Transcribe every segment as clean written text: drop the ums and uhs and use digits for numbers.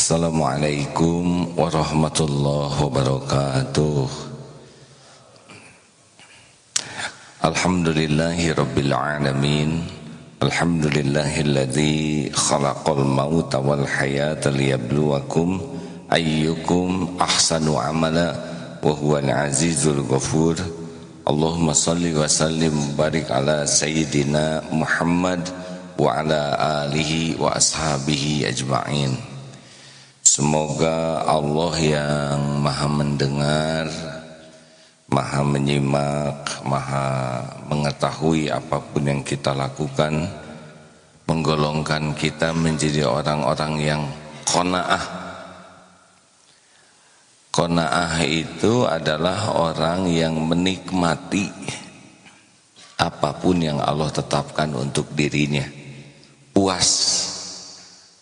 Assalamualaikum warahmatullahi wabarakatuh. Alhamdulillahi rabbil alamin. Alhamdulillahilladzi khalaqal mauta wal hayata liyabluwakum ayyukum ahsanu amala wa huwal azizul ghafur. Allahumma salli wa sallim barik ala sayyidina Muhammad wa ala alihi wa ashabihi ajma'in. Semoga Allah yang maha mendengar, maha menyimak, maha mengetahui apapun yang kita lakukan, menggolongkan kita menjadi orang-orang yang qanaah. Qanaah itu adalah orang yang menikmati apapun yang Allah tetapkan untuk dirinya, puas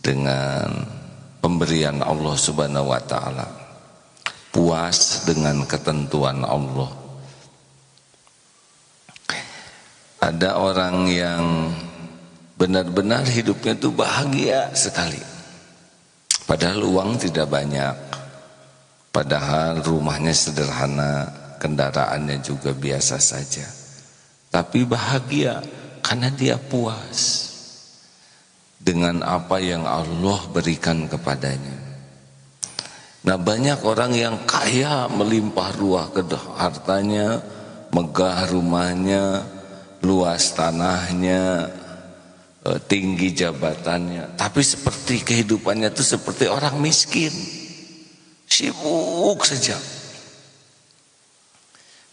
dengan pemberian Allah Subhanahu wa ta'ala, puas dengan ketentuan Allah. Ada orang yang benar-benar hidupnya itu bahagia sekali, padahal uang tidak banyak, padahal rumahnya sederhana, kendaraannya juga biasa saja, tapi bahagia karena dia puas dengan apa yang Allah berikan kepadanya. Nah, banyak orang yang kaya melimpah ruah hartanya, megah rumahnya, luas tanahnya, tinggi jabatannya, tapi seperti kehidupannya itu seperti orang miskin, sibuk saja.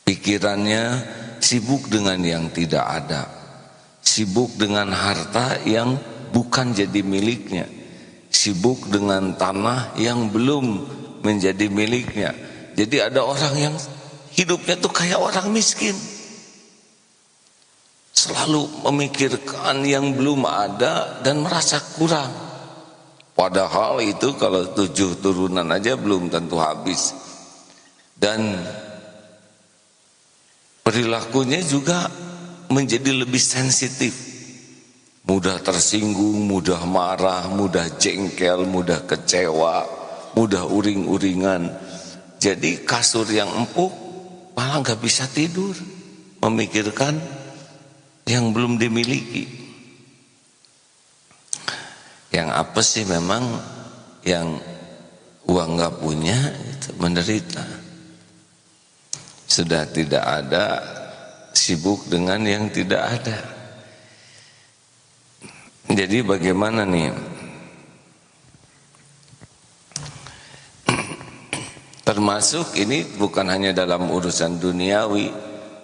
Pikirannya sibuk dengan yang tidak ada, sibuk dengan harta yang bukan jadi miliknya, sibuk dengan tanah yang belum menjadi miliknya. Jadi ada orang yang hidupnya tuh kayak orang miskin, selalu memikirkan yang belum ada dan merasa kurang. Padahal itu kalau 7 turunan aja belum tentu habis. Dan perilakunya juga menjadi lebih sensitif, mudah tersinggung, mudah marah, mudah jengkel, mudah kecewa, mudah uring-uringan. Jadi kasur yang empuk malah gak bisa tidur, memikirkan yang belum dimiliki. Yang apa sih memang yang uang gak punya itu menderita. Sudah tidak ada, sibuk dengan yang tidak ada. Jadi bagaimana nih? Termasuk ini bukan hanya dalam urusan duniawi,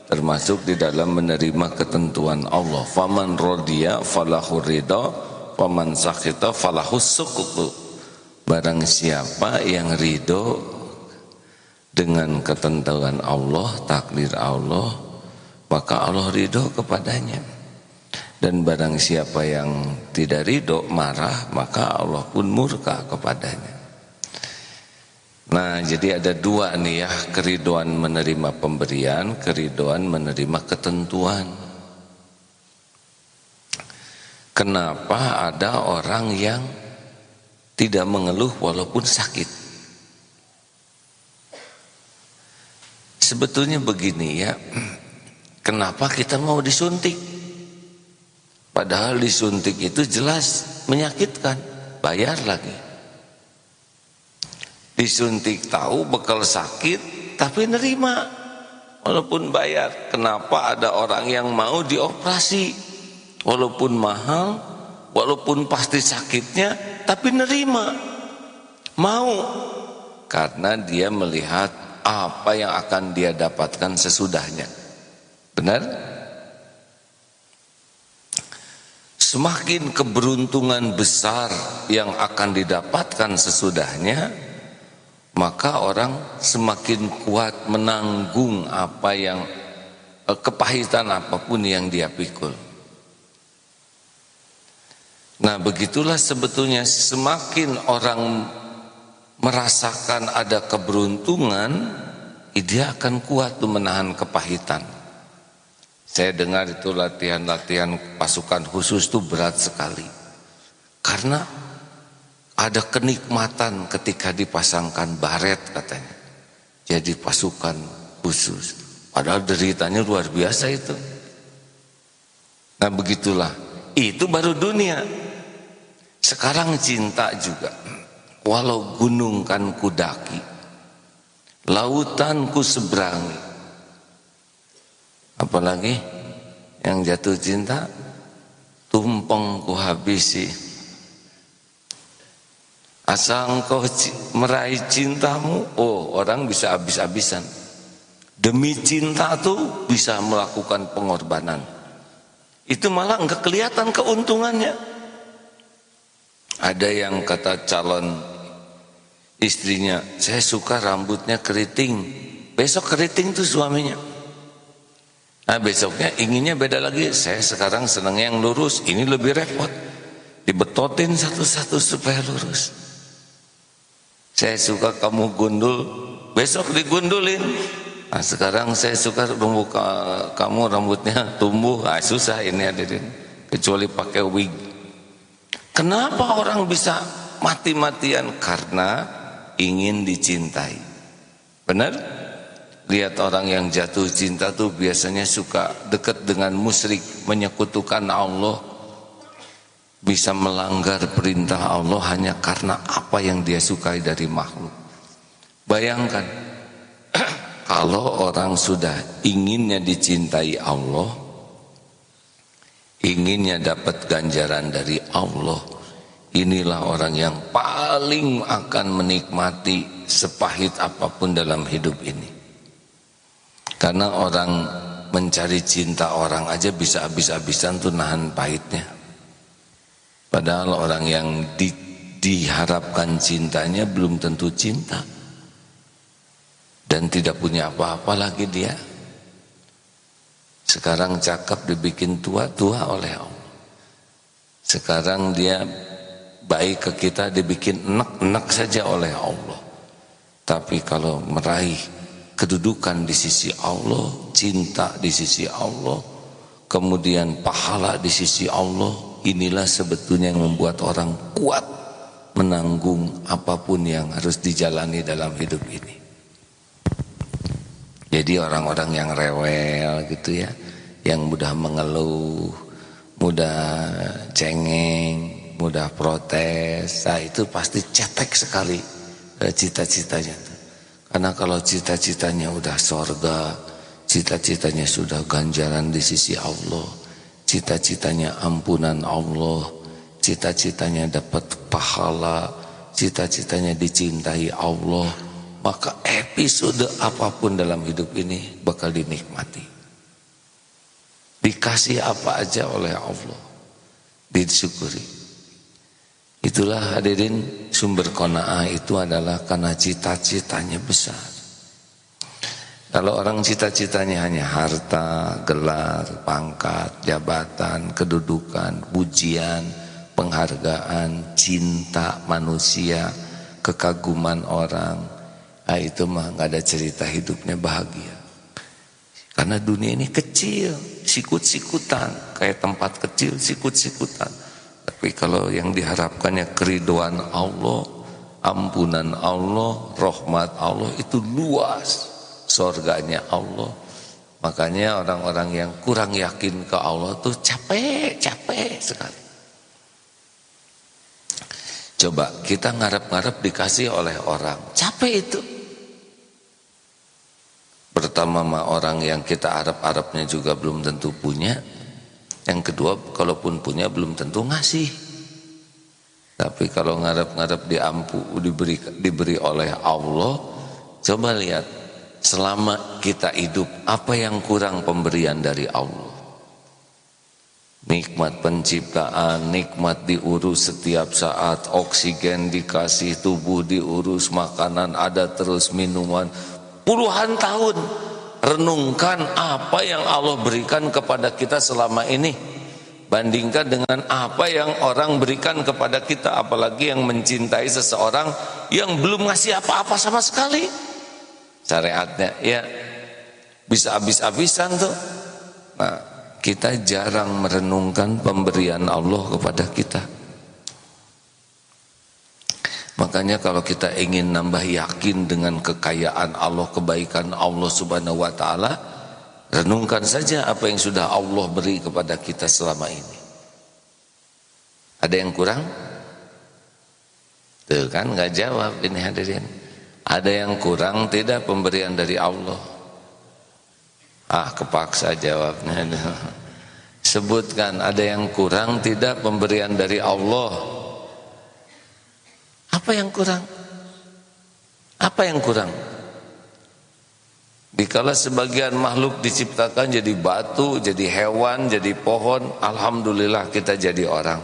termasuk di dalam menerima ketentuan Allah. Faman rodiya falahu ridha, faman sakhita falahu sukutu. Barang siapa yang ridho dengan ketentuan Allah, takdir Allah, maka Allah ridho kepadanya. Dan barang siapa yang tidak ridho, marah, maka Allah pun murka kepadanya. Nah, jadi ada dua nih ya, keriduan menerima pemberian, keriduan menerima ketentuan. Kenapa ada orang yang tidak mengeluh walaupun sakit? Sebetulnya begini ya, kenapa kita mau disuntik? Padahal disuntik itu jelas menyakitkan, bayar lagi. Disuntik tahu bakal sakit, tapi nerima walaupun bayar. Kenapa ada orang yang mau dioperasi walaupun mahal, walaupun pasti sakitnya, tapi nerima, mau, karena dia melihat apa yang akan dia dapatkan sesudahnya. Benar? Semakin keberuntungan besar yang akan didapatkan sesudahnya, maka orang semakin kuat menanggung apa yang kepahitan apapun yang dia pikul. Nah, begitulah sebetulnya semakin orang merasakan ada keberuntungan, dia akan kuat tuh menahan kepahitan. Saya dengar itu latihan-latihan pasukan khusus itu berat sekali. Karena ada kenikmatan ketika dipasangkan baret katanya. Jadi pasukan khusus. Padahal deritanya luar biasa itu. Nah begitulah. Itu baru dunia. Sekarang cinta juga. Walau gunung kan kudaki, lautan ku seberangi. Apalagi yang jatuh cinta, tumpeng ku habisi. Asal engkau meraih cintamu, oh orang bisa habis-habisan. Demi cinta tuh bisa melakukan pengorbanan. Itu malah enggak kelihatan keuntungannya. Ada yang kata calon istrinya, saya suka rambutnya keriting. Besok keriting tuh suaminya. Nah besoknya inginnya beda lagi. Saya sekarang senangnya yang lurus, ini lebih repot. Dibetotin satu-satu supaya lurus. Saya suka kamu gundul, besok digundulin. Nah sekarang saya suka kamu rambutnya tumbuh. Ah susah ini hadirin, kecuali pakai wig. Kenapa orang bisa mati-matian? Karena ingin dicintai. Benar? Lihat orang yang jatuh cinta tuh biasanya suka dekat dengan musyrik, menyekutukan Allah, bisa melanggar perintah Allah hanya karena apa yang dia sukai dari makhluk. Bayangkan kalau orang sudah inginnya dicintai Allah, inginnya dapat ganjaran dari Allah, inilah orang yang paling akan menikmati sepahit apapun dalam hidup ini. Karena orang mencari cinta orang aja bisa habis-habisan tuh nahan pahitnya. Padahal orang yang diharapkan cintanya belum tentu cinta. Dan tidak punya apa-apa lagi dia. Sekarang cakep dibikin tua-tua oleh Allah. Sekarang dia baik ke kita dibikin enak-enak saja oleh Allah. Tapi kalau meraih kedudukan di sisi Allah, cinta di sisi Allah, kemudian pahala di sisi Allah, inilah sebetulnya yang membuat orang kuat menanggung apapun yang harus dijalani dalam hidup ini. Jadi orang-orang yang rewel gitu ya, yang mudah mengeluh, mudah cengeng, mudah protes, nah itu pasti cetek sekali cita-citanya. Karena kalau cita-citanya udah sorga, cita-citanya sudah ganjaran di sisi Allah, cita-citanya ampunan Allah, cita-citanya dapat pahala, cita-citanya dicintai Allah, maka episode apapun dalam hidup ini bakal dinikmati. Dikasih apa aja oleh Allah, disyukuri. Itulah hadirin, sumber qanaah itu adalah karena cita-citanya besar. Kalau orang cita-citanya hanya harta, gelar, pangkat, jabatan, kedudukan, pujian, penghargaan, cinta manusia, kekaguman orang, nah itu mah gak ada cerita hidupnya bahagia. Karena dunia ini kecil, sikut-sikutan, kayak tempat kecil, sikut-sikutan. Tapi kalau yang diharapkannya keriduan Allah, ampunan Allah, rahmat Allah, itu luas surganya Allah. Makanya orang-orang yang kurang yakin ke Allah tuh capek sekali. Coba kita ngarep-ngarep dikasih oleh orang, capek itu. Pertama orang yang kita harap-harapnya juga belum tentu punya. Yang kedua, kalaupun punya belum tentu ngasih. Tapi kalau ngarep-ngarep diberi oleh Allah, coba lihat selama kita hidup apa yang kurang pemberian dari Allah. Nikmat penciptaan, nikmat diurus setiap saat, oksigen dikasih, tubuh diurus, makanan ada terus, minuman, puluhan tahun. Renungkan apa yang Allah berikan kepada kita selama ini, bandingkan dengan apa yang orang berikan kepada kita. Apalagi yang mencintai seseorang yang belum ngasih apa-apa sama sekali. Syariatnya ya bisa habis-habisan tuh. Nah, kita jarang merenungkan pemberian Allah kepada kita. Makanya kalau kita ingin nambah yakin dengan kekayaan Allah, kebaikan Allah Subhanahu wa taala, renungkan saja apa yang sudah Allah beri kepada kita selama ini. Ada yang kurang? Tuh kan nggak jawab ini hadirin. Ada yang kurang tidak pemberian dari Allah? Kepaksa jawabnya. Sebutkan, ada yang kurang tidak pemberian dari Allah? Apa yang kurang? Apa yang kurang? Dikala sebagian makhluk diciptakan jadi batu, jadi hewan, jadi pohon, alhamdulillah kita jadi orang.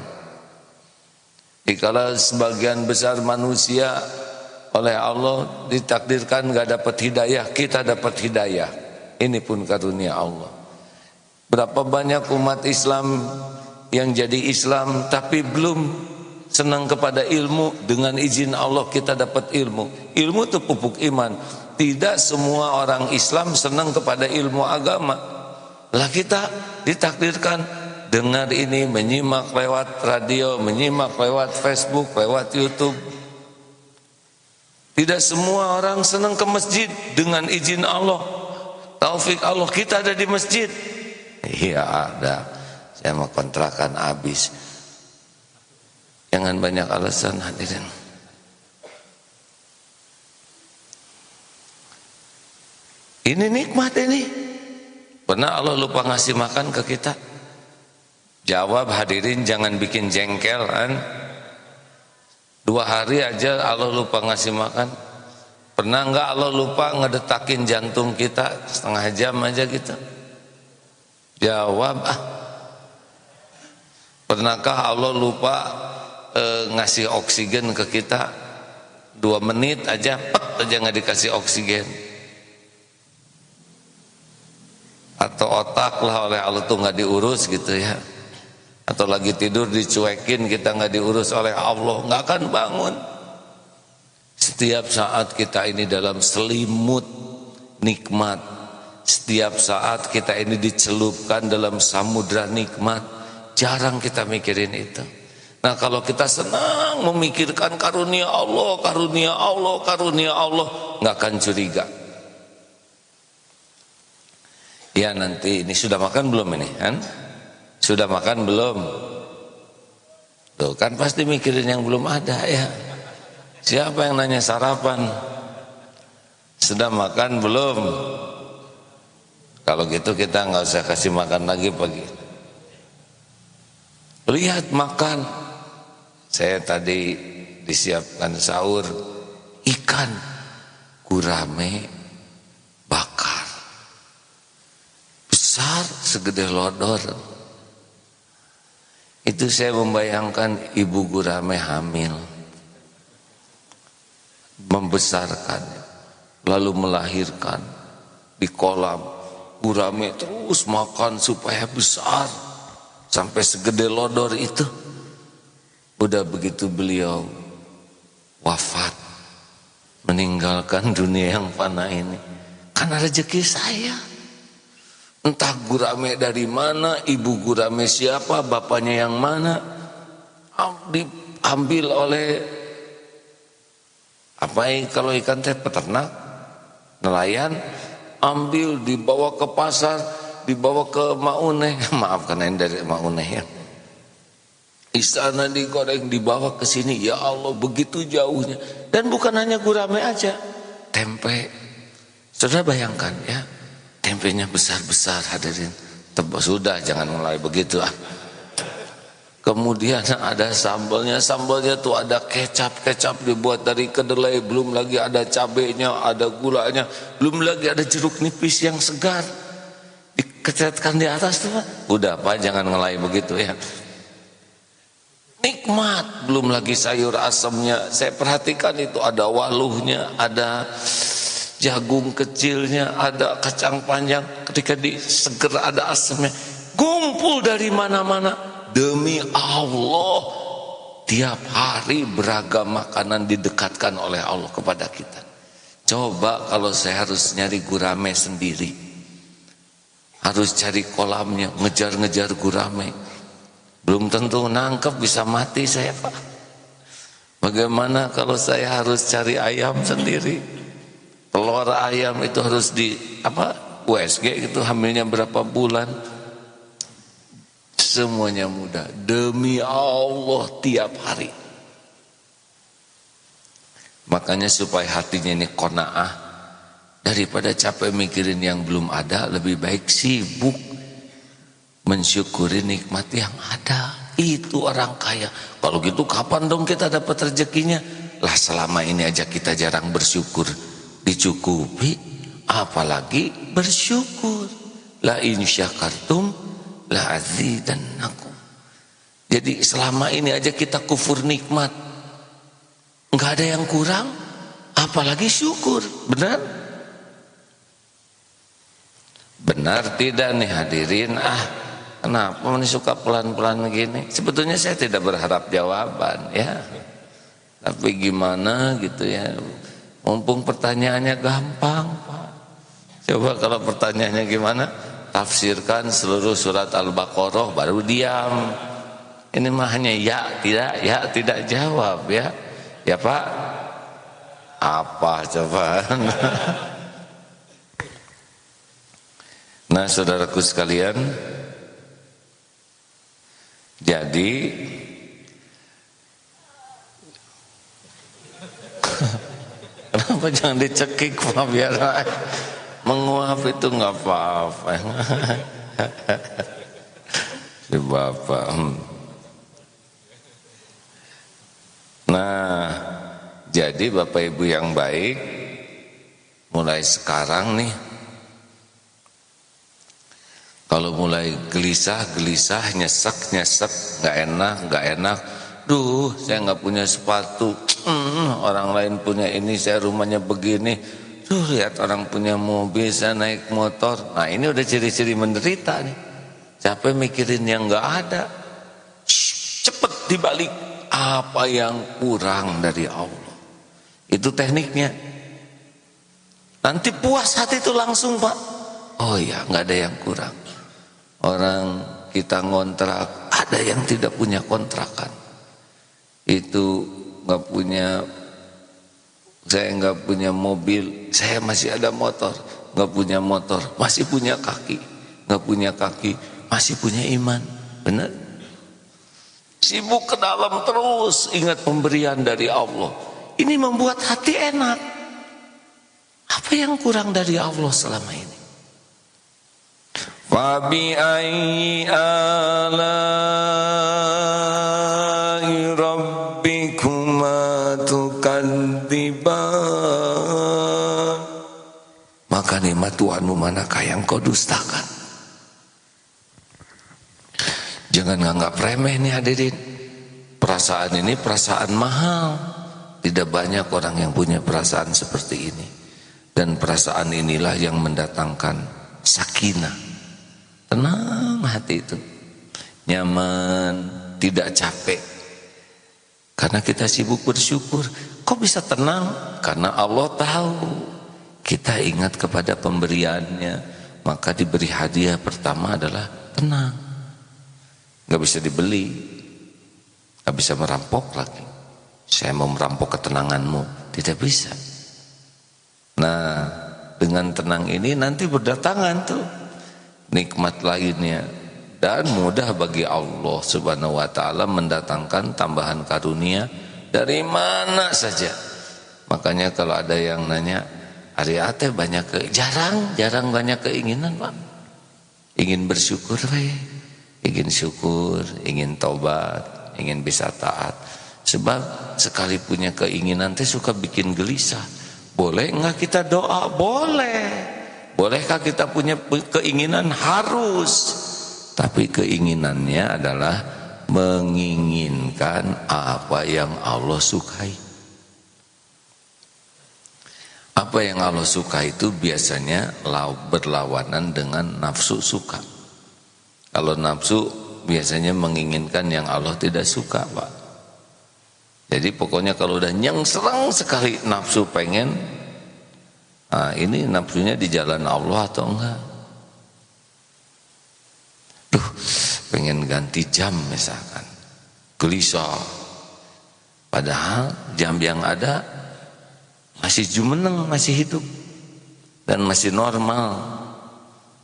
Dikala sebagian besar manusia oleh Allah ditakdirkan gak dapat hidayah, kita dapat hidayah. Ini pun karunia Allah. Berapa banyak umat Islam yang jadi Islam tapi belum senang kepada ilmu. Dengan izin Allah kita dapat ilmu. Ilmu itu pupuk iman. Tidak semua orang Islam senang kepada ilmu agama. Lah kita ditakdirkan dengar ini, menyimak lewat radio, menyimak lewat Facebook, lewat YouTube. Tidak semua orang senang ke masjid. Dengan izin Allah, taufik Allah, kita ada di masjid. Iya ada. Saya mau kontrakan habis. Jangan banyak alasan hadirin. Ini nikmat ini. Pernah Allah lupa ngasih makan ke kita? Jawab hadirin, jangan bikin jengkel kan? 2 hari aja Allah lupa ngasih makan. Pernah enggak Allah lupa ngedetakin jantung kita setengah jam aja gitu? Jawab Pernahkah Allah lupa ngasih oksigen ke kita 2 menit aja, pet aja nggak dikasih oksigen? Atau otak lah oleh Allah tuh nggak diurus gitu ya? Atau lagi tidur dicuekin, kita nggak diurus oleh Allah, nggak akan bangun. Setiap saat kita ini dalam selimut nikmat, setiap saat kita ini dicelupkan dalam samudra nikmat, jarang kita mikirin itu. Nah kalau kita senang memikirkan karunia Allah, karunia Allah, karunia Allah, nggak akan curiga. Ya nanti ini sudah makan belum ini kan? Sudah makan belum? Tuh kan pasti mikirin yang belum ada ya. Siapa yang nanya sarapan? Sudah makan belum? Kalau gitu kita nggak usah kasih makan lagi pagi. Lihat makan. Saya tadi disiapkan sahur ikan gurame bakar. Besar segede lodor. Itu saya membayangkan ibu gurame hamil, membesarkannya, lalu melahirkan di kolam. Gurame terus makan supaya besar sampai segede lodor itu. Udah begitu beliau wafat, meninggalkan dunia yang fana ini, karena rezeki saya. Entah gurame dari mana, ibu gurame siapa, bapaknya yang mana, diambil oleh apa kalau ikan teh peternak, nelayan, ambil dibawa ke pasar, dibawa ke Mauneh, maaf karena ini dari Mauneh ya. Istana digoreng dibawa ke sini, ya Allah begitu jauhnya. Dan bukan hanya gurame aja, tempe. Saudara bayangkan ya, tempenya besar-besar hadirin. Sudah jangan mulai begitu ah. Kemudian ada sambalnya, sambalnya tuh ada kecap dibuat dari kedelai, belum lagi ada cabenya, ada gulanya, belum lagi ada jeruk nipis yang segar. Dikecetkan di atas tuh, udah Pak jangan ngelai begitu ya. Nikmat, belum lagi sayur asamnya. Saya perhatikan itu ada waluhnya, ada jagung kecilnya, ada kacang panjang. Ketika diseger ada asamnya. Gumpul dari mana-mana. Demi Allah, tiap hari beragam makanan didekatkan oleh Allah kepada kita. Coba kalau saya harus nyari gurame sendiri, harus cari kolamnya, ngejar-ngejar gurame, belum tentu nangkep, bisa mati saya Pak. Bagaimana kalau saya harus cari ayam sendiri? Telur ayam itu harus di USG itu hamilnya berapa bulan? Semuanya mudah. Demi Allah tiap hari. Makanya supaya hatinya ini qanaah, daripada capek mikirin yang belum ada, lebih baik sibuk mensyukuri nikmat yang ada. Itu orang kaya. Kalau gitu kapan dong kita dapat rezekinya? Lah selama ini aja kita jarang bersyukur, dicukupi, apalagi bersyukur. La in syakartum la azidannakum. Jadi selama ini aja kita kufur nikmat, nggak ada yang kurang, apalagi syukur. Benar? Benar tidak nih hadirin? Kenapa ini suka pelan-pelan begini? Sebetulnya saya tidak berharap jawaban ya. Tapi gimana gitu ya. Mumpung pertanyaannya gampang, Pak. Coba kalau pertanyaannya gimana? Tafsirkan seluruh surat Al-Baqarah baru diam. Ini mah hanya ya tidak jawab ya. Ya Pak? Apa coba? Nah, saudaraku sekalian, jadi kenapa jangan dicekik Pak, biar menguap itu nggak apa-apa. Si Bapak. Nah, jadi Bapak Ibu yang baik, mulai sekarang nih, kalau mulai gelisah, nyesek, nggak enak. Duh, saya nggak punya sepatu. Orang lain punya ini, saya rumahnya begini. Duh, lihat orang punya mobil, saya naik motor. Nah, ini udah ciri-ciri menderita nih. Capek mikirin yang nggak ada. Cepet dibalik apa yang kurang dari Allah. Itu tekniknya. Nanti puas hati itu langsung, Pak. Oh ya, nggak ada yang kurang. Orang kita ngontrak, ada yang tidak punya kontrakan. Itu nggak punya, saya nggak punya mobil, saya masih ada motor. Nggak punya motor, masih punya kaki. Nggak punya kaki, masih punya iman. Benar? Sibuk ke dalam terus, ingat pemberian dari Allah. Ini membuat hati enak. Apa yang kurang dari Allah selama ini? Fabi ayyi ala'i rabbikuma tukadziban. Maka nikmat Tuhanmu manakah yang kau dustakan? Jangan nganggap remeh nih hadirin. Perasaan ini perasaan mahal. Tidak banyak orang yang punya perasaan seperti ini. Dan perasaan inilah yang mendatangkan sakinah. Tenang hati itu, nyaman, tidak capek. Karena kita sibuk bersyukur. Kok bisa tenang? Karena Allah tahu kita ingat kepada pemberiannya. Maka diberi hadiah pertama adalah tenang. Gak bisa dibeli, gak bisa merampok lagi. Saya mau merampok ketenanganmu, tidak bisa. Nah, dengan tenang ini nanti berdatangan tuh nikmat lainnya, dan mudah bagi Allah Subhanahu wa taala mendatangkan tambahan karunia dari mana saja. Makanya kalau ada yang nanya, hari ate banyak jarang banyak keinginan, Pak. Ingin bersyukur, ingin syukur, ingin taubat, ingin bisa taat. Sebab sekali punya keinginan teh suka bikin gelisah. Boleh enggak kita doa? Boleh. Bolehkah kita punya keinginan? Harus. Tapi keinginannya adalah menginginkan apa yang Allah sukai. Apa yang Allah suka itu biasanya berlawanan dengan nafsu suka. Kalau nafsu biasanya menginginkan yang Allah tidak suka, Pak. Jadi pokoknya kalau udah nyengsreng sekali nafsu pengen, nah, ini nafsunya di jalan Allah atau enggak? Duh, pengen ganti jam misalkan, gelisah. Padahal jam yang ada masih jumeneng, masih hidup dan masih normal.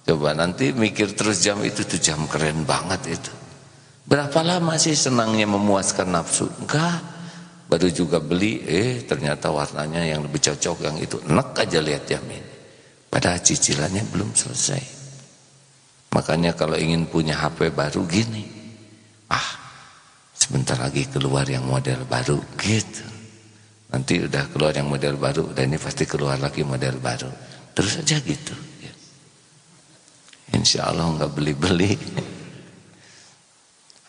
Coba nanti mikir terus jam itu tuh jam keren banget itu. Berapa lama sih senangnya memuaskan nafsu? Enggak. Baru juga beli, ternyata warnanya yang lebih cocok yang itu. Enak aja lihat jam ini. Padahal cicilannya belum selesai. Makanya kalau ingin punya HP baru gini. Sebentar lagi keluar yang model baru gitu. Nanti udah keluar yang model baru, dan ini pasti keluar lagi model baru. Terus aja gitu. Insya Allah nggak beli-beli.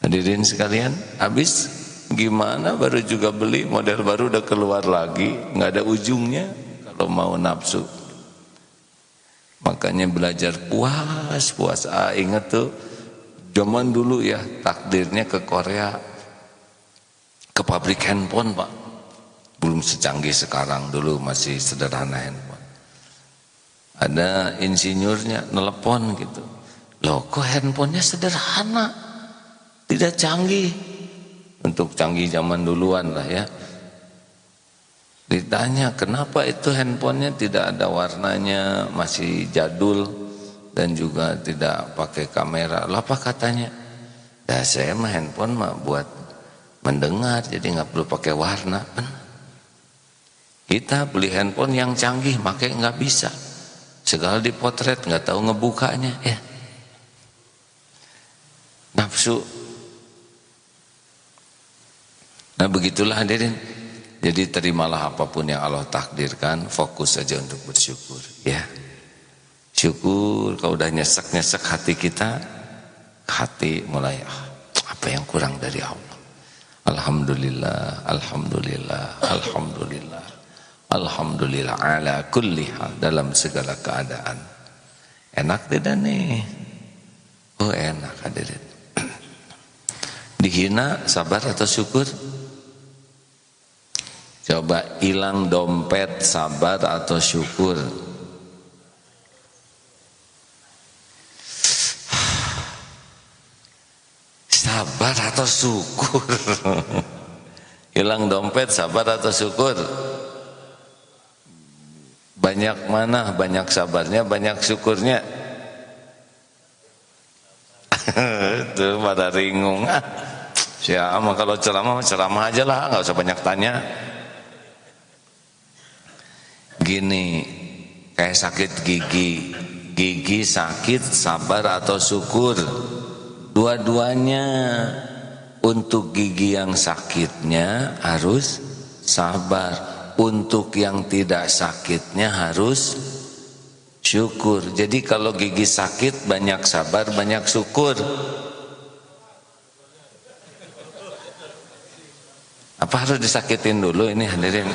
Hadirin sekalian, habis gimana baru juga beli model baru udah keluar lagi, nggak ada ujungnya kalau mau nafsu. Makanya belajar puas. Ingat tuh zaman dulu ya, takdirnya ke Korea, ke pabrik handphone Pak. Belum secanggih sekarang, dulu masih sederhana handphone. Ada insinyurnya nelepon gitu. Loh kok handphonenya sederhana, tidak canggih. Untuk canggih zaman duluan lah ya. Ditanya kenapa itu handphonenya tidak ada warnanya, masih jadul dan juga tidak pakai kamera. Lah apa katanya? Ya saya mah handphone mah buat mendengar, jadi nggak perlu pakai warna. Kita beli handphone yang canggih, pakai nggak bisa. Segala dipotret, nggak tahu ngebukanya ya. Nafsu. Nah begitulah hadirin. Jadi terimalah apapun yang Allah takdirkan, fokus saja untuk bersyukur ya. Syukur kalau udah nyesek-nyesek hati kita, hati mulai apa yang kurang dari Allah. Alhamdulillah, alhamdulillah, alhamdulillah. Alhamdulillah ala kulli hal, dalam segala keadaan. Enak tidak nih? Oh enak hadirin. Dihina sabar atau syukur? Coba hilang dompet sabar atau syukur? Sabar atau syukur? Hilang dompet sabar atau syukur? Banyak mana? Banyak sabarnya, banyak syukurnya. Itu pada ringung. Siapa kalau ceramah aja lah, nggak usah banyak tanya. Gini, kayak sakit gigi sakit sabar atau syukur? Dua-duanya. Untuk gigi yang sakitnya harus sabar. Untuk yang tidak sakitnya harus syukur. Jadi kalau gigi sakit banyak sabar, banyak syukur. Apa harus disakitin dulu ini hadirin?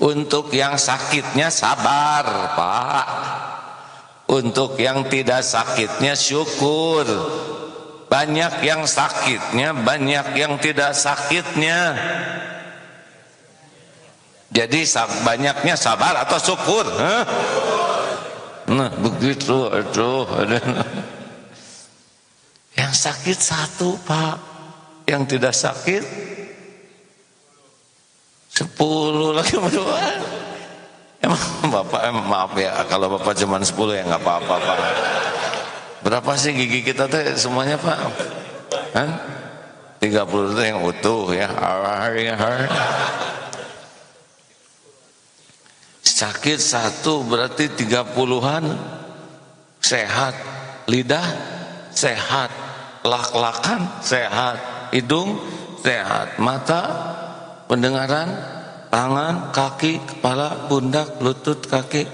Untuk yang sakitnya sabar Pak. Untuk yang tidak sakitnya syukur. Banyak yang sakitnya, banyak yang tidak sakitnya. Jadi banyaknya sabar atau syukur? Nah begitu aduh. Yang sakit satu Pak, yang tidak sakit 10 lagi berdua. Emang Bapak maaf ya kalau Bapak cuma 10 ya nggak apa-apa Pak. Berapa sih gigi kita tuh semuanya Pak? 30 itu yang utuh ya. Sakit satu berarti 30-an sehat. Lidah sehat, lak-lakan sehat, hidung sehat, mata, pendengaran, tangan, kaki, kepala, pundak, lutut, kaki,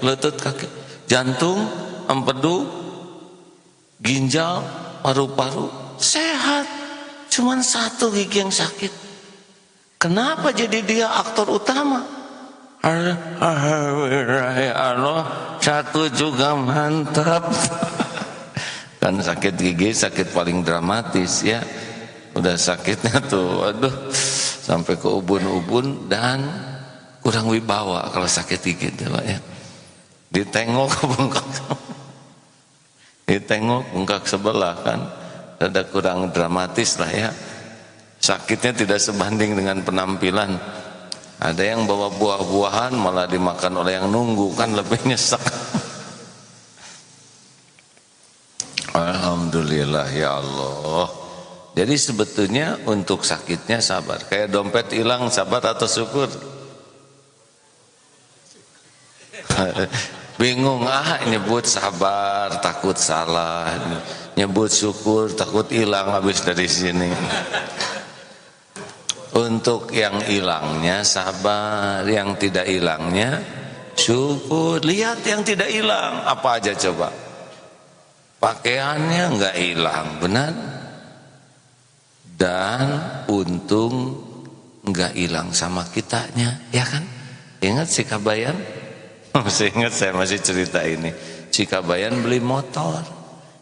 jantung, empedu, ginjal, paru-paru sehat. Cuman satu gigi yang sakit. Kenapa jadi dia aktor utama? Allah satu juga mantap. Kan sakit gigi sakit paling dramatis ya. Udah sakitnya tuh aduh sampai ke ubun-ubun dan kurang wibawa kalau sakit gigi tuh Pak ya. Ditengok bengkak sebelah kan ada kurang dramatis lah ya. sakitnya tidak sebanding dengan penampilan. Ada yang bawa buah-buahan malah dimakan oleh yang nunggu, kan lebih nyesek. Alhamdulillah ya Allah. Jadi sebetulnya untuk sakitnya sabar. Kayak dompet hilang, sabar atau syukur? Bingung, nyebut sabar takut salah, nyebut syukur takut hilang habis dari sini. Untuk yang hilangnya sabar, yang tidak hilangnya syukur. Lihat yang tidak hilang apa aja coba. Pakaiannya enggak hilang, benar? Dan untung enggak hilang sama kitanya, ya kan? Ingat si Kabayan? Masih ingat, saya masih cerita ini. Si Kabayan beli motor,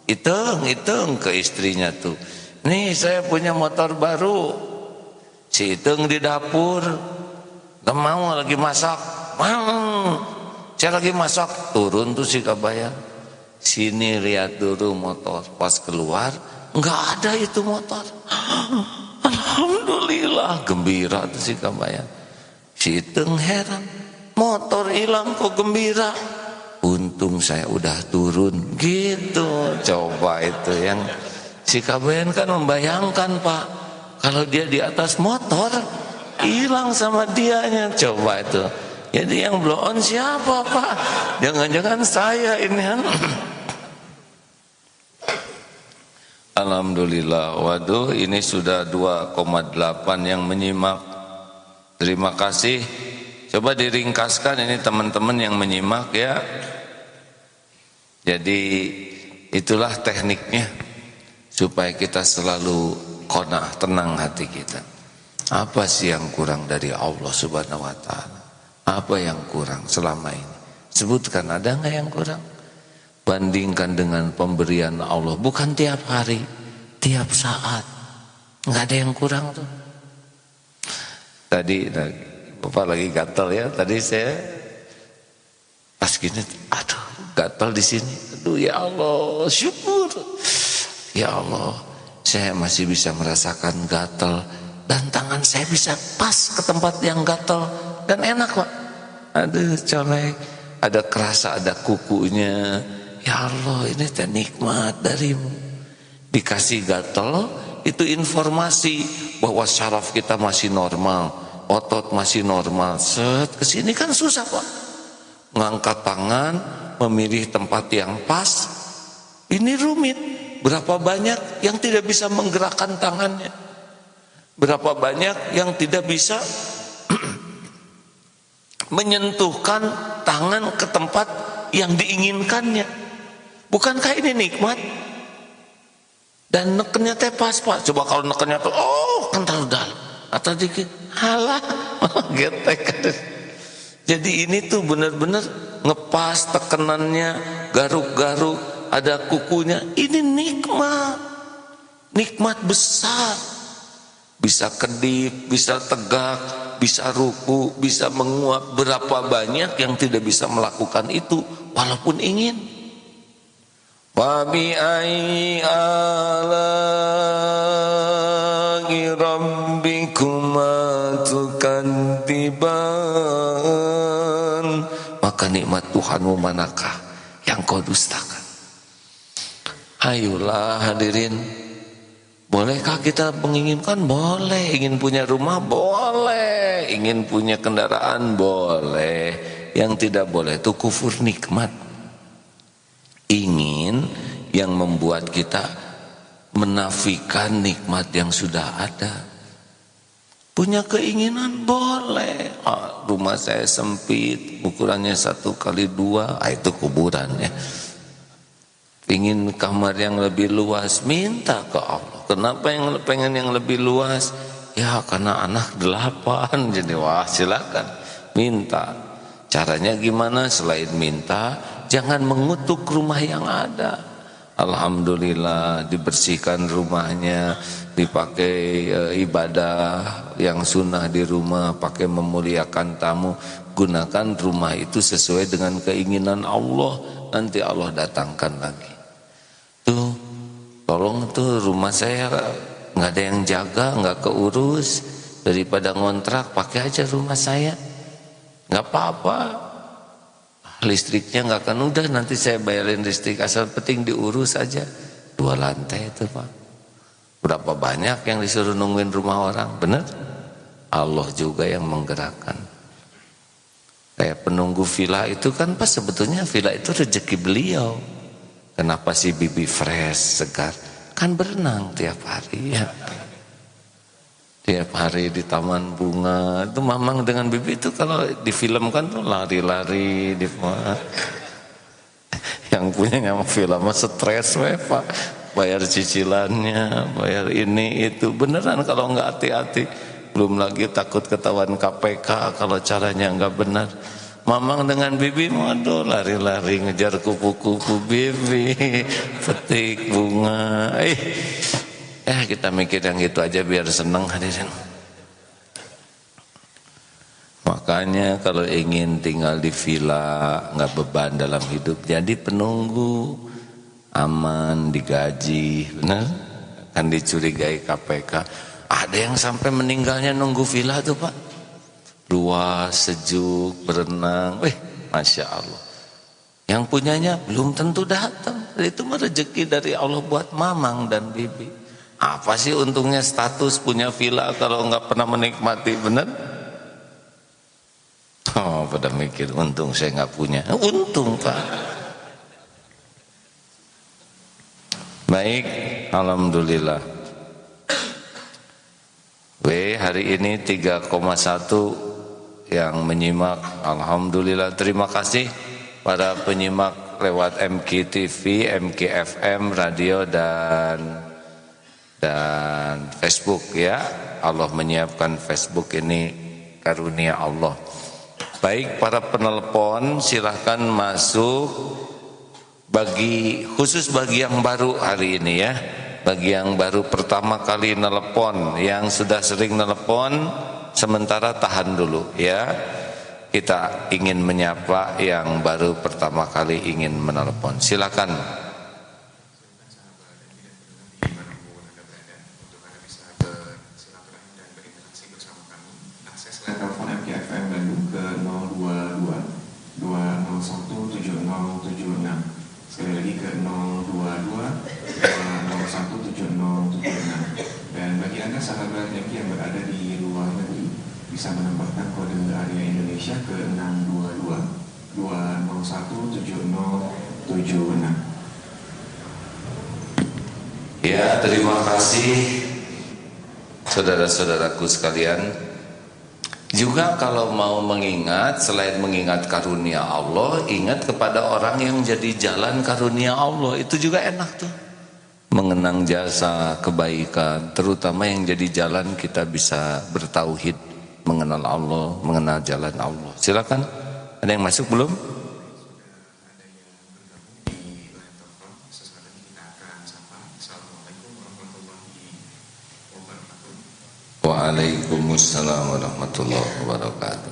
hitung ke istrinya tuh, nih saya punya motor baru. Si hitung di dapur, gak mau, lagi masak. Saya lagi masak, turun tuh si Kabayan. Sini lihat dulu motor. Pas keluar enggak ada itu motor. Alhamdulillah, gembira tuh si Kabayan. Si hitung heran, motor hilang kok gembira. Untung saya udah turun gitu. Coba itu yang si Kabayan kan membayangkan, Pak, kalau dia di atas motor hilang sama dianya. Coba itu. Jadi yang blow on siapa, Pak? Jangan-jangan saya ini kan. Alhamdulillah. Waduh, ini sudah 2,8 yang menyimak. Terima kasih. Coba diringkaskan ini teman-teman yang menyimak ya. Jadi itulah tekniknya supaya kita selalu qanaah, tenang hati kita. Apa sih yang kurang dari Allah Subhanahu wa taala? Apa yang kurang selama ini? Sebutkan, ada enggak yang kurang? Bandingkan dengan pemberian Allah, bukan tiap hari, tiap saat. Enggak ada yang kurang tuh. Tadi Bapak lagi gatal ya. Tadi saya pas gini, aduh, gatal di sini. Aduh ya Allah, syukur. Ya Allah, saya masih bisa merasakan gatal dan tangan saya bisa pas ke tempat yang gatal dan enak, Pak. Aduh, colek, ada kerasa, ada kukunya. Ya Allah, ini teh nikmat darimu. Dikasih gatal, itu informasi bahwa syaraf kita masih normal, otot masih normal. Set, kesini kan susah, Pak. Ngangkat tangan, memilih tempat yang pas, ini rumit. Berapa banyak yang tidak bisa menggerakkan tangannya? Berapa banyak yang tidak bisa menyentuhkan tangan ke tempat yang diinginkannya? Bukankah ini nikmat? Dan nekennya teh pas, Pak. Coba kalau nekennya tuh, kan terlalu dalam atau dikit, halah, getek. Jadi ini tuh benar-benar ngepas tekenannya, garuk-garuk, ada kukunya. Ini nikmat, nikmat besar. Bisa kedip, bisa tegak, bisa ruku, bisa menguap. Berapa banyak yang tidak bisa melakukan itu walaupun ingin. Wa bi ayyi ala'i rabbikuma tukadziban. Maka nikmat Tuhanmu manakah yang kau dustakan? Ayolah hadirin, bolehkah kita menginginkan? Boleh. Ingin punya rumah? Boleh. Ingin punya kendaraan? Boleh. Yang tidak boleh itu kufur nikmat. Ingin yang membuat kita menafikan nikmat yang sudah ada. Punya keinginan? Boleh. Rumah saya sempit, ukurannya 1x2, itu kuburan ya. Ingin kamar yang lebih luas, minta ke Allah. Kenapa yang pengen yang lebih luas? Ya karena anak 8. Jadi silakan minta. Caranya gimana? Selain minta, jangan mengutuk rumah yang ada. Alhamdulillah dibersihkan rumahnya, dipakai ibadah yang sunnah di rumah, pakai memuliakan tamu. Gunakan rumah itu sesuai dengan keinginan Allah. Nanti Allah datangkan lagi. Tuh, tolong tuh rumah saya nggak ada yang jaga, nggak keurus, daripada ngontrak pakai aja rumah saya, nggak apa-apa, listriknya nggak akan, udah nanti saya bayarin listrik asal penting diurus aja. 2 lantai itu Pak, berapa banyak yang disuruh nungguin rumah orang, bener? Allah juga yang menggerakkan. Kayak penunggu villa itu kan pas sebetulnya villa itu rezeki beliau. Kenapa sih bibi fresh, segar? Kan berenang tiap hari ya. Tiap hari di taman bunga. Itu mamang dengan bibi itu kalau difilmkan tuh lari-lari di yang punya nama film stres Pak. Bayar cicilannya, bayar ini itu. Beneran kalau nggak hati-hati. Belum lagi takut ketahuan KPK kalau caranya nggak benar. Mamang dengan bibi, waduh lari-lari ngejar kupu-kupu bibi, petik bunga. Kita mikir yang gitu aja biar seneng hadirin. Makanya kalau ingin tinggal di villa, nggak beban dalam hidup, jadi penunggu, aman, digaji, benar? Kan dicurigai KPK. Ada yang sampai meninggalnya nunggu villa tuh Pak. Luas, sejuk, berenang, Masya Allah. Yang punyanya belum tentu datang. Itu rezeki dari Allah buat mamang dan bibi. Apa sih untungnya status punya villa kalau nggak pernah menikmati, bener? Oh, pada mikir untung saya nggak punya. Untung Pak. Baik, alhamdulillah. Hari ini 3,1 yang menyimak, alhamdulillah. Terima kasih para penyimak lewat MKTV, MKFM, radio dan Facebook ya. Allah menyiapkan Facebook ini karunia Allah. Baik, para penelpon silahkan masuk, khusus bagi yang baru hari ini ya. Bagi yang baru pertama kali nelepon, yang sudah sering nelepon sementara tahan dulu ya. Kita ingin menyapa yang baru pertama kali ingin menelepon. Silakan. Telepon MKFM Bandung ke 022 2017076. Sekali lagi ke 022 2017076. Dan bagi Anda sahabat MK yang berada di luar negeri, bisa menambahkan kode area Indonesia ke 622 2017076. Ya, terima kasih saudara-saudaraku sekalian. Juga kalau mau mengingat, selain mengingat karunia Allah, ingat kepada orang yang jadi jalan karunia Allah. Itu juga enak tuh. Mengenang jasa kebaikan, terutama yang jadi jalan kita bisa bertauhid, mengenal Allah, mengenal jalan Allah. Silakan. Ada yang masuk belum? Waalaikumsalam warahmatullahi wabarakatuh.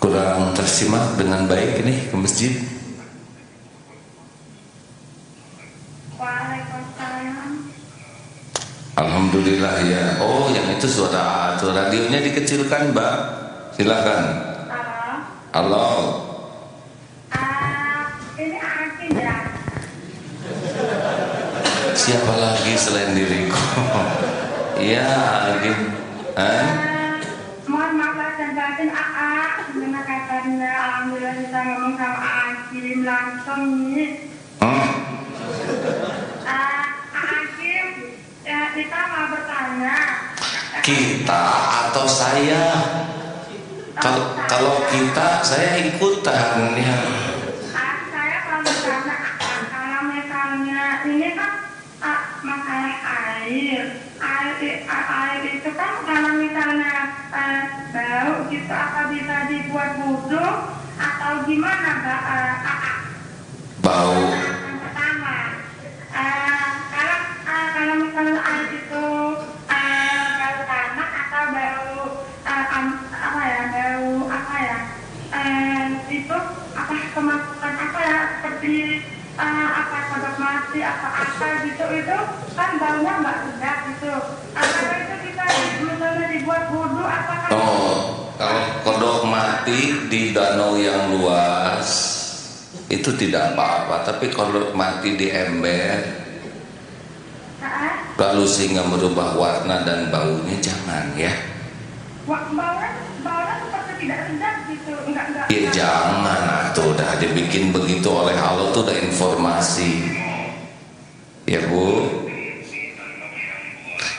Kurang tersimak dengan baik ini ke masjid. Waalaikumsalam. Alhamdulillah ya. Oh, yang itu suara radionya dikecilkan, Mbak. Silakan. Halo. Ini Akin ya. Siapa lagi selain diriku? Iya, Akin. Mohon maaf lahir dan batin gimana kabarnya? Alhamdulillah bisa ngomong sama Akin langsung nih. Akin, kita mau bertanya. Kita atau saya? Kalau kita, saya ikutan ya. Saya kalau misalnya, kalau misalnya ini kan masalah air itu kan kalau misalnya bau gitu, apa bisa dibuat wudhu atau gimana Mbak? Bau. Yang pertama, kalau misalnya air itu bau tanah atau bau seperti apa sabab mati apa gitu itu kan baunya nggak sedap gitu. Apakah itu kita misalnya dibuat wudhu apakah? Kalau kodok mati di danau yang luas itu tidak apa-apa, tapi kalau mati di ember lalu sehingga merubah warna dan baunya jangan ya. Baunya seperti tidak sedap gitu, enggak. Ya jangan, tuh udah dibikin begitu oleh Allah tuh udah informasi. Ya Bu.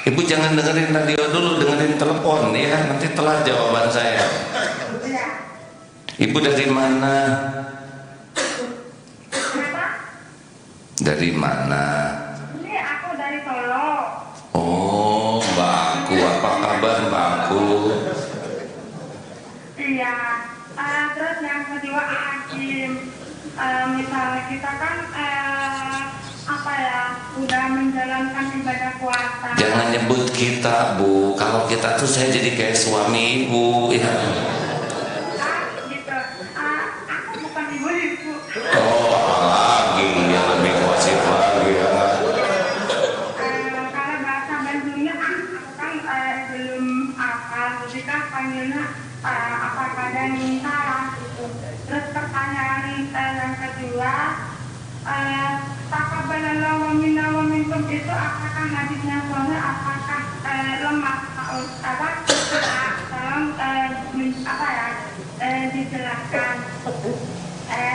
Ibu jangan dengerin radio dulu, dengerin telepon ya, nanti telat jawaban saya. Ibu dari mana? Dari mana? Ini aku dari Solo. Oh, Mbak Aku, apa kabar Mbak Aku? Iya. Terus yang kedua Hakim, misalnya kita kan apa ya, udah menjalankan ibadah puasa. Jangan nyebut kita Bu, kalau kita tuh saya jadi kayak suami ibu ya. Gitu. Aku bukan ibu. Oh, apalagi yang lebih wasif lagi ya. Kalau bahasa Bandungnya aku kan belum hafal, jadi kan panggilnya apa kadang salah gitu. Terus pertanyaan yang kedua, taqabbalallahu minna wa minkum itu apakah hadisnya soalnya apakah lemah apa? Tolong apa ya dijelaskan.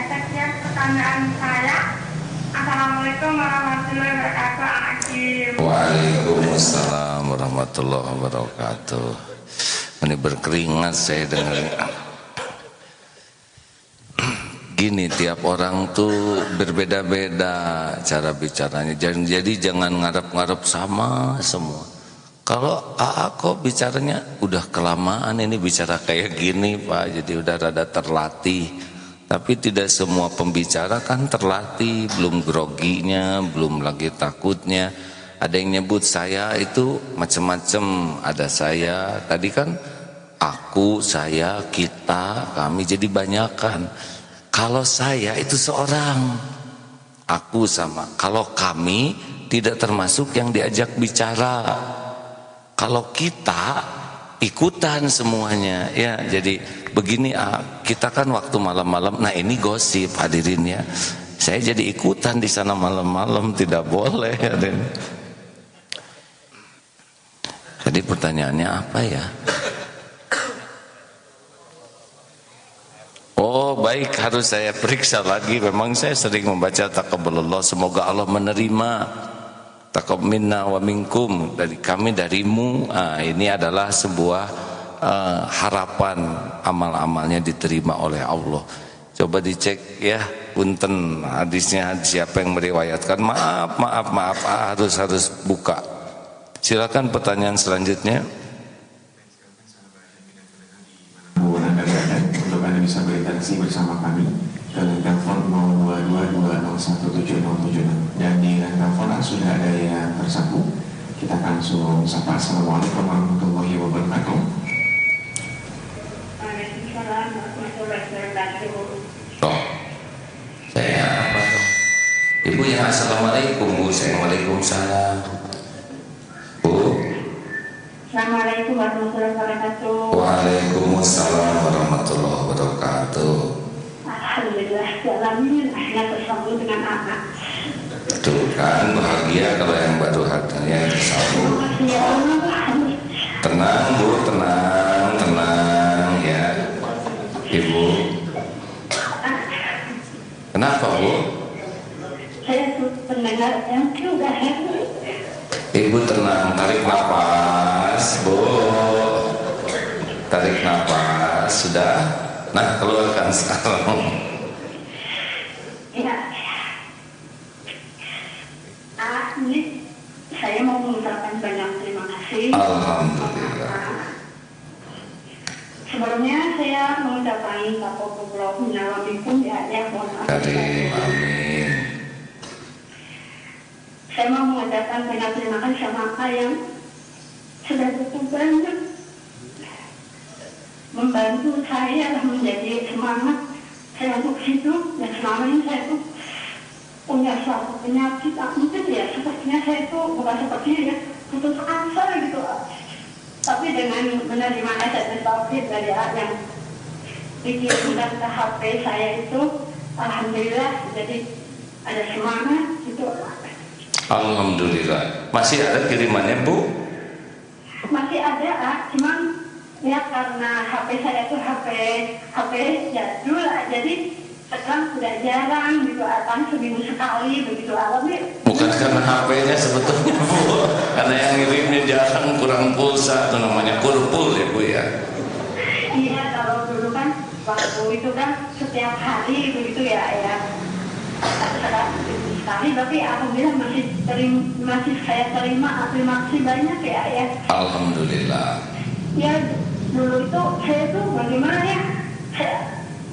Sekian pertanyaan saya. Assalamualaikum warahmatullahi wabarakatuh. Akim. Waalaikumsalam warahmatullahi wabarakatuh. Ini berkeringat saya dengar. Gini, tiap orang tuh berbeda-beda cara bicaranya. Jadi jangan ngarep-ngarep sama semua. Kalau kok bicaranya udah kelamaan ini bicara kayak gini Pak, jadi udah rada terlatih. Tapi tidak semua pembicara kan terlatih, belum groginya, belum lagi takutnya. Ada yang nyebut saya itu macam-macam. Ada saya, tadi kan aku, saya, kita, kami, jadi banyakan. Kalau saya itu seorang, aku sama. Kalau kami tidak termasuk yang diajak bicara. Kalau kita ikutan semuanya ya. Jadi begini kita kan waktu malam-malam, nah ini gosip hadirin ya. Saya jadi ikutan di sana malam-malam, tidak boleh hadirin. Jadi pertanyaannya apa ya? Oh baik, harus saya periksa lagi. Memang saya sering membaca taqabbalallah, semoga Allah menerima. Taqabbal minna wa minkum, dari kami darimu. Ini adalah sebuah harapan amal-amalnya diterima oleh Allah. Coba dicek ya, punten hadisnya siapa yang meriwayatkan. Maaf, harus buka. Silakan pertanyaan selanjutnya. Untuk Anda bisa berinteraksi bersama kami dengan telepon 0222017076 dan di telepon sudah ada yang tersambung. Kita akan langsung sapa. Assalamualaikum warahmatullahi wabarakatuh. Waalaikumsalam warahmatullahi wabarakatuh. Saya apa toh? Ibu yang assalamualaikum Bu, saya waalaikumsalam. Bu. Assalamualaikum warahmatullahi wabarakatuh. Waalaikumsalam warahmatullahi wabarakatuh. Alhamdulillah, alamin, akhirnya tersambung dengan anak. Tuh kan bahagia kalau yang baru hatinya tersambung. Tenang Bu, tenang ya Ibu. Kenapa Bu? Saya tuh pendengar yang juga. Ibu tenang, tarik nafas Bu. Tarik nafas, sudah. Nah keluarkan sekarang. Ya. Ini saya mau mengucapkan banyak terima kasih. Alhamdulillah. Sebelumnya saya mengucapkan taqabbalallahu minna wa minkum ya. Karim, amin. Saya mau mengucapkan banyak terima kasih sama Pak yang sudah cukup banyak membantu saya menjadi semangat saya untuk hidup, dan selama ini saya tuh punya suatu penyakit, mungkin ya sepertinya saya itu bukan sepertinya ya, putus asa gitu. Tapi dengan menerima SMS tauhid dari yang dikirimkan ke HP saya itu, alhamdulillah jadi ada semangat gitu. Alhamdulillah. Masih ada kirimannya, Bu? Masih ada, cuman ya karena HP saya itu HP jadul, jadi sekarang sudah jarang gitu, akan seminggu sekali begitu alami. Bukan karena HP-nya sebetulnya, Bu, karena yang ngirimnya jarang, kurang pulsa, itu namanya kurpul ya, Bu ya. Iya, kalau dulu kan waktu itu kan setiap hari begitu ya. Sekarang sekali, tapi alhamdulillah masih saya terima, terima kasih banyak ya. Alhamdulillah. Ya dulu itu saya tuh bagaimana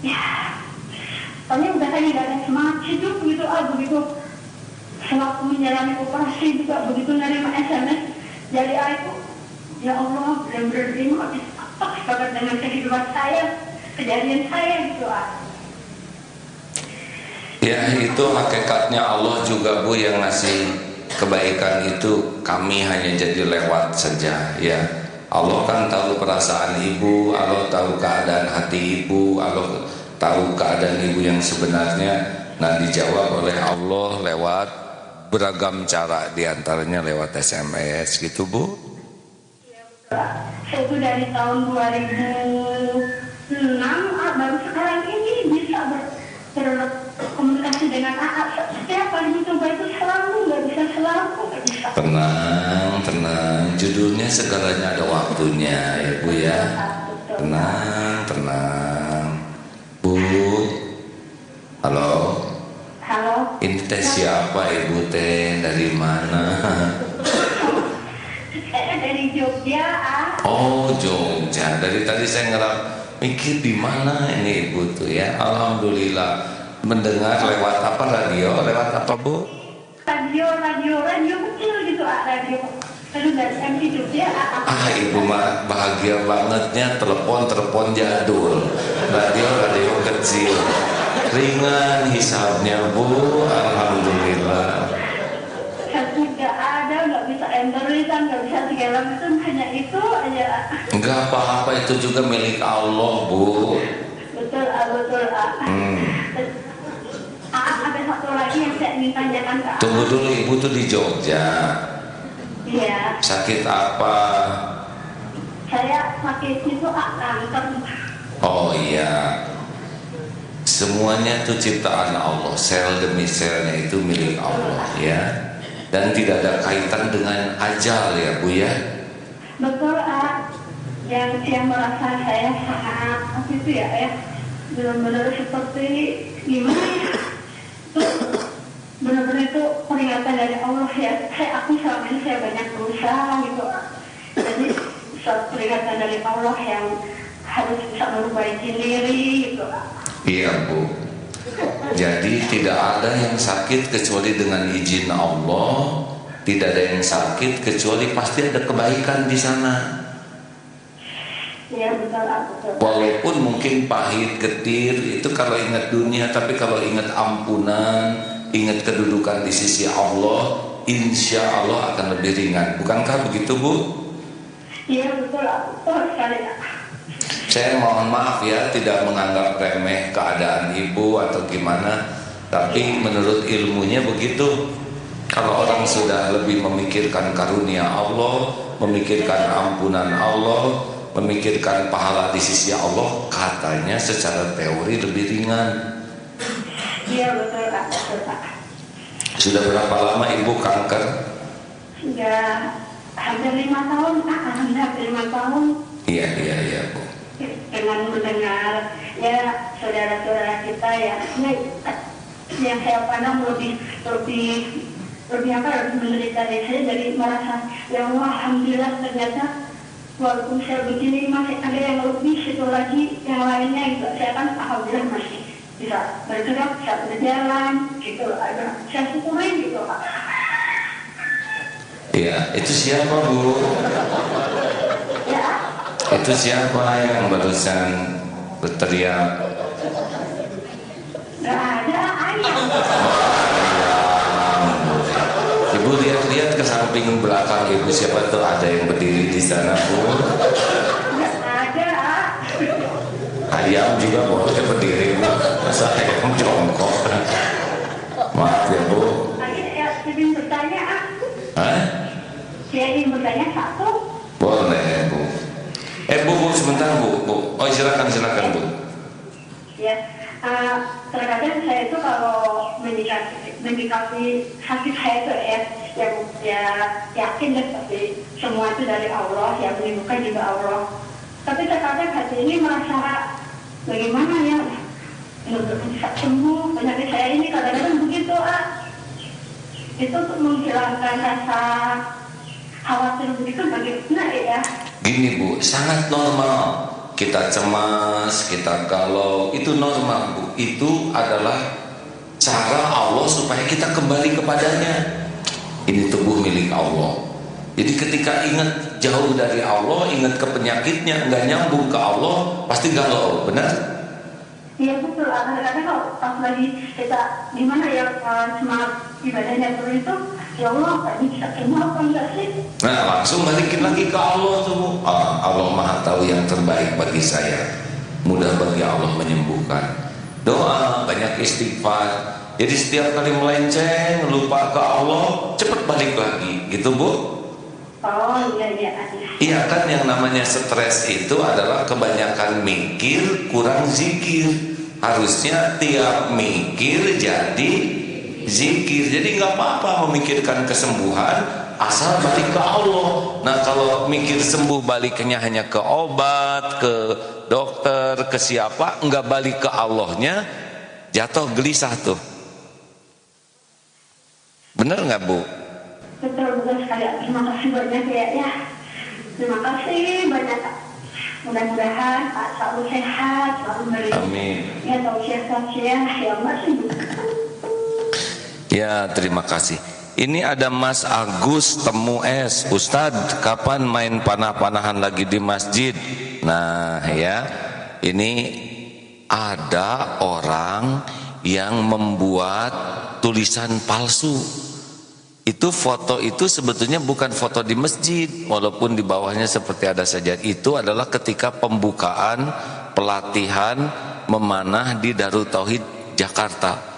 ya, soalnya udah kayak gak ada semangat hidup gitu, begitu sewaktu menjalani operasi juga begitu nerima SMS jadi itu, ya Allah benar-benar ini habis apa banget dengan kehidupan saya, kejadian saya gitu. Ya itu hakikatnya Allah juga, Bu, yang ngasih kebaikan itu kami hanya jadi lewat saja ya. Allah kan tahu perasaan ibu, Allah tahu keadaan hati ibu, Allah tahu keadaan ibu yang sebenarnya. Nah, dijawab oleh Allah lewat beragam cara, diantaranya lewat SMS gitu, Bu. Saya itu dari tahun 2006 baru sekarang ini bisa berkomunikasi dengan setiap kali mencoba itu selalu nggak bisa. Tenang, judulnya segalanya ada waktunya ya, Bu ya. Tenang, Bu. Halo. Ini teh siapa, Ibu teh? Dari mana? Saya dari Jogja. Oh, Jogja. Dari tadi saya mikir di mana ini Ibu tuh ya. Alhamdulillah mendengar lewat apa, radio? Lewat apa, Bu? Radio kecil gitu, radio. Terus dari MC Jogja. Ibu mah bahagia bangetnya, telepon jadul. Radio kecil. Ringan hisabnya, Bu. Alhamdulillah. Nggak ada, nggak bisa enterisan, nggak bisa segala macam, hanya itu aja. Enggak apa-apa, itu juga milik Allah, Bu. Betul. Ada satu lagi yang saya ingin tanyakan ke Tunggu dulu, Ibu tuh di Jogja. Iya. Sakit apa? Saya sakit itu kanker. Oh iya. Semuanya itu ciptaan Allah, sel demi selnya itu milik Allah ya. Dan tidak ada kaitan dengan ajal ya, Bu ya. Betul, yang merasa saya sangat itu ya, benar-benar seperti gimana ya, itu benar-benar itu peringatan dari Allah ya. Aku selama ini saya banyak berusaha gitu, jadi suatu peringatan dari Allah yang harus bisa memperbaiki diri gitu. Iya, Bu. Jadi tidak ada yang sakit kecuali dengan izin Allah. Tidak ada yang sakit kecuali pasti ada kebaikan di sana. Iya, betul. Walaupun mungkin pahit, getir, itu kalau ingat dunia, tapi kalau ingat ampunan, ingat kedudukan di sisi Allah, insya Allah akan lebih ringan. Bukankah begitu, Bu? Iya, betul sekali. Saya mohon maaf ya, tidak menganggap remeh keadaan ibu atau gimana, tapi menurut ilmunya begitu. Kalau orang sudah lebih memikirkan karunia Allah, memikirkan ampunan Allah, memikirkan pahala di sisi Allah, katanya secara teori lebih ringan. Iya, betul, Pak. Sudah berapa lama ibu kanker? Sudah hampir 5 tahun, hampir 5 tahun. Iya, Bu. Dengan mendengar ya saudara-saudara kita yang saya pandang lebih menderita dari saya, jadi merasa ya Allah, alhamdulillah ternyata walaupun saya begini masih ada yang lebih situ lagi yang lainnya gitu. Saya kan alhamdulillah masih bisa bergerak, bisa berjalan gitu, ada saya syukurin gitu, Pak. Iya, itu siapa, Bu? Ya. Itu siapa yang barusan berteriak? Gak ada, ayam. samping belakang ibu siapa tuh ada yang berdiri di sana Bu? Nggak ada. Ayam juga boleh berdiri Bu, masa ayam jongkok? Maaf ya Bu. Saya ingin bertanya. Hah? Saya ingin bertanya satu. Boleh Bu. Bu sebentar Bu. Oh silakan Bu. Ya, terkadang saya itu kalau mendekati hati saya itu yang yakin deh pasti semua itu dari Allah, yang menyembuhkan juga Allah. Tapi terkadang hati ini merasa bagaimana ya, untuk bisa sembuh penyakit saya ini kadang-kadang begitu itu untuk menghilangkan rasa khawatir begitu bagaimana ya? Gini Bu, sangat normal. Kita cemas, kita galau, itu normal Bu. Itu adalah cara Allah supaya kita kembali kepadanya. Ini tubuh milik Allah. Jadi ketika ingat jauh dari Allah, ingat ke penyakitnya, nggak nyambung ke Allah, pasti galau, benar? Iya betul. Kadang-kadang kalau pas lagi kita gimana ya semangat ibadahnya itu, ya Allah, ini bisa sembuh apa enggak sih? Nah langsung balikin lagi ke Allah tuh. Allah Maha Tahu yang terbaik bagi saya. Mudah bagi Allah menyembuhkan. Doa, banyak istighfar. Jadi setiap kali melenceng, lupa ke Allah, cepat balik lagi, gitu Bu. Oh iya. Iya kan, yang namanya stres itu adalah kebanyakan mikir, kurang zikir. Harusnya tiap mikir jadi zikir. Jadi nggak apa-apa memikirkan kesembuhan asal balik ke Allah. Nah kalau mikir sembuh baliknya hanya ke obat, ke dokter, ke siapa, nggak balik ke Allahnya, jatuh gelisah tuh. Bener nggak Bu? Betul sekali. Terima kasih banyak ya. Terima kasih banyak. Mudah-mudahan Pak selalu sehat, selalu beri. Amin. Ya tausiah yang masih. Ya terima kasih. Ini ada Mas Agus Temu S. Ustadz, kapan main panah-panahan lagi di masjid? Nah ya, ini ada orang yang membuat tulisan palsu. Itu foto itu sebetulnya bukan foto di masjid, walaupun di bawahnya seperti ada saja. Itu adalah ketika pembukaan pelatihan memanah di Darut Tauhid Jakarta.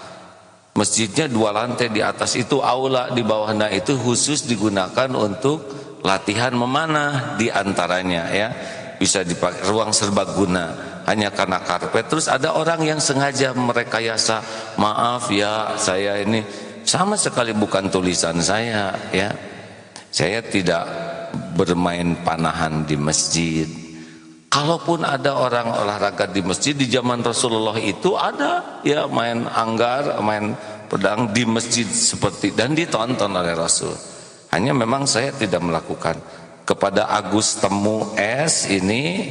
Masjidnya 2 lantai, di atas itu aula, di bawahnya itu khusus digunakan untuk latihan memanah di antaranya ya. Bisa dipakai ruang serbaguna hanya karena karpet. Terus ada orang yang sengaja merekayasa, maaf ya saya ini sama sekali bukan tulisan saya ya. Saya tidak bermain panahan di masjid. Kalaupun ada orang olahraga di masjid di zaman Rasulullah itu ada ya, main anggar, main pedang di masjid seperti, dan ditonton oleh Rasul. Hanya memang saya tidak melakukan. Kepada Agus Temu S ini,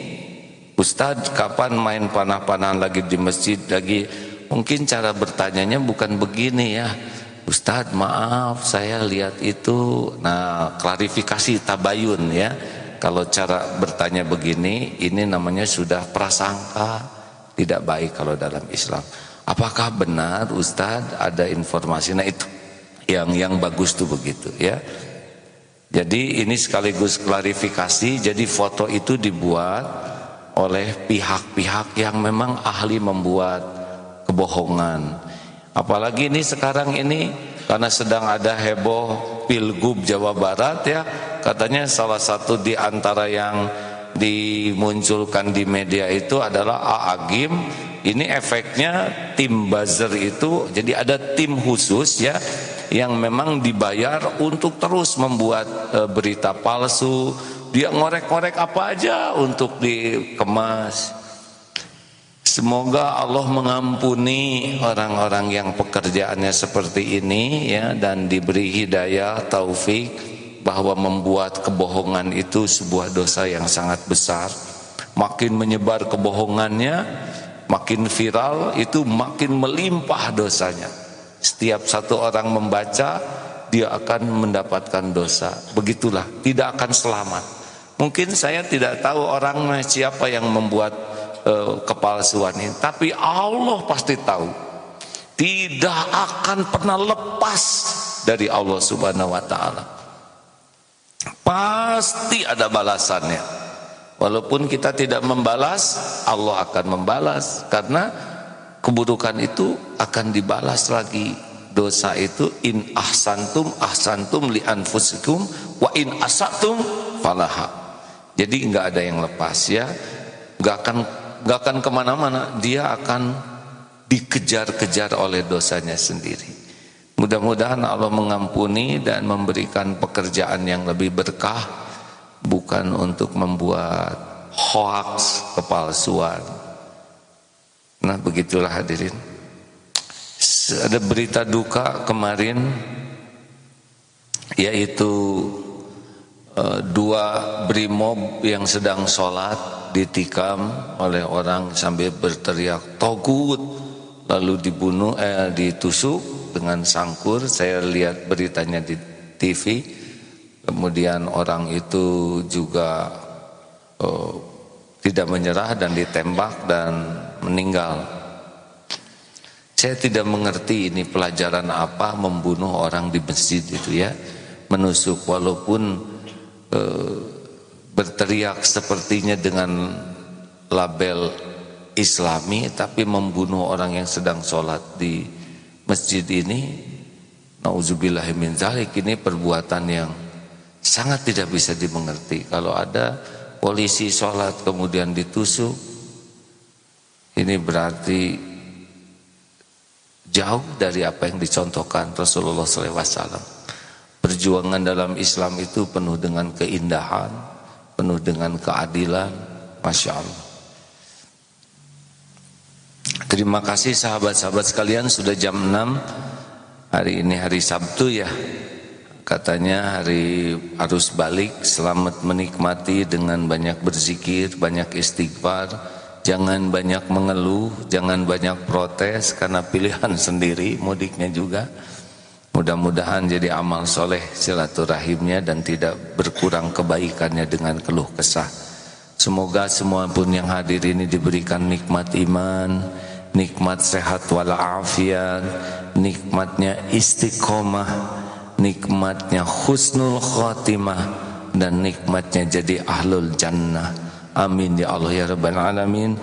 Ustadz kapan main panah-panahan lagi di masjid lagi? Mungkin cara bertanyanya bukan begini ya. Ustadz maaf saya lihat itu. Nah klarifikasi tabayun ya. Kalau cara bertanya begini, ini namanya sudah prasangka, tidak baik kalau dalam Islam. Apakah benar Ustadz ada informasi? Nah itu yang bagus tuh begitu ya. Jadi ini sekaligus klarifikasi. Jadi foto itu dibuat oleh pihak-pihak yang memang ahli membuat kebohongan. Apalagi ini sekarang ini karena sedang ada heboh Pilgub Jawa Barat ya, katanya salah satu di antara yang dimunculkan di media itu adalah A'agim. Ini efeknya tim buzzer itu, jadi ada tim khusus ya yang memang dibayar untuk terus membuat berita palsu. Dia ngorek-ngorek apa aja untuk dikemas. Semoga Allah mengampuni orang-orang yang pekerjaannya seperti ini ya, dan diberi hidayah taufik bahwa membuat kebohongan itu sebuah dosa yang sangat besar. Makin menyebar kebohongannya, makin viral, itu makin melimpah dosanya. Setiap satu orang membaca, dia akan mendapatkan dosa. Begitulah, tidak akan selamat. Mungkin saya tidak tahu orangnya siapa yang membuat kepalsuan ini, tapi Allah pasti tahu. Tidak akan pernah lepas dari Allah Subhanahu wa taala. pasti ada balasannya. Walaupun kita tidak membalas, Allah akan membalas, karena keburukan itu akan dibalas lagi. Dosa itu in ahsantum li anfusikum wa in asatum falaha. Jadi nggak ada yang lepas ya, nggak akan kemana-mana, dia akan dikejar-kejar oleh dosanya sendiri. Mudah-mudahan Allah mengampuni dan memberikan pekerjaan yang lebih berkah, bukan untuk membuat hoax, kepalsuan. Nah begitulah hadirin. Ada berita duka kemarin, yaitu dua brimob yang sedang sholat ditikam oleh orang sambil berteriak togut, lalu ditusuk dengan sangkur. Saya lihat beritanya di TV. Kemudian orang itu juga tidak menyerah dan ditembak dan meninggal. Saya tidak mengerti ini pelajaran apa membunuh orang di masjid itu ya, menusuk, walaupun berteriak sepertinya dengan label Islami, tapi membunuh orang yang sedang sholat di masjid ini, nauzubillahi min dzalik, ini perbuatan yang sangat tidak bisa dimengerti. Kalau ada polisi sholat kemudian ditusuk, ini berarti jauh dari apa yang dicontohkan Rasulullah SAW. Perjuangan dalam Islam itu penuh dengan keindahan, penuh dengan keadilan, Masya Allah. Terima kasih sahabat-sahabat sekalian, sudah jam 6. Hari ini hari Sabtu ya, katanya hari arus balik. Selamat menikmati dengan banyak berzikir, banyak istighfar. Jangan banyak mengeluh, jangan banyak protes, karena pilihan sendiri mudiknya juga. Mudah-mudahan jadi amal soleh silaturahimnya dan tidak berkurang kebaikannya dengan keluh kesah. Semoga semua pun yang hadir ini diberikan nikmat iman, nikmat sehat walafiat, nikmatnya istiqomah, nikmatnya husnul khotimah, dan nikmatnya jadi ahlul jannah. Amin ya Allah ya Rabbal Alamin.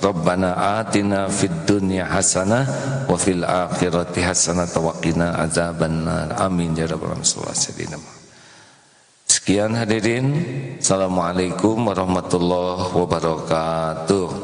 Rabbana atina fid dunya hasanah wa fil akhirati hasanah wa qina azabannar. Amin ya Rabbal Alamin. Sekian hadirin. Assalamualaikum warahmatullahi wabarakatuh.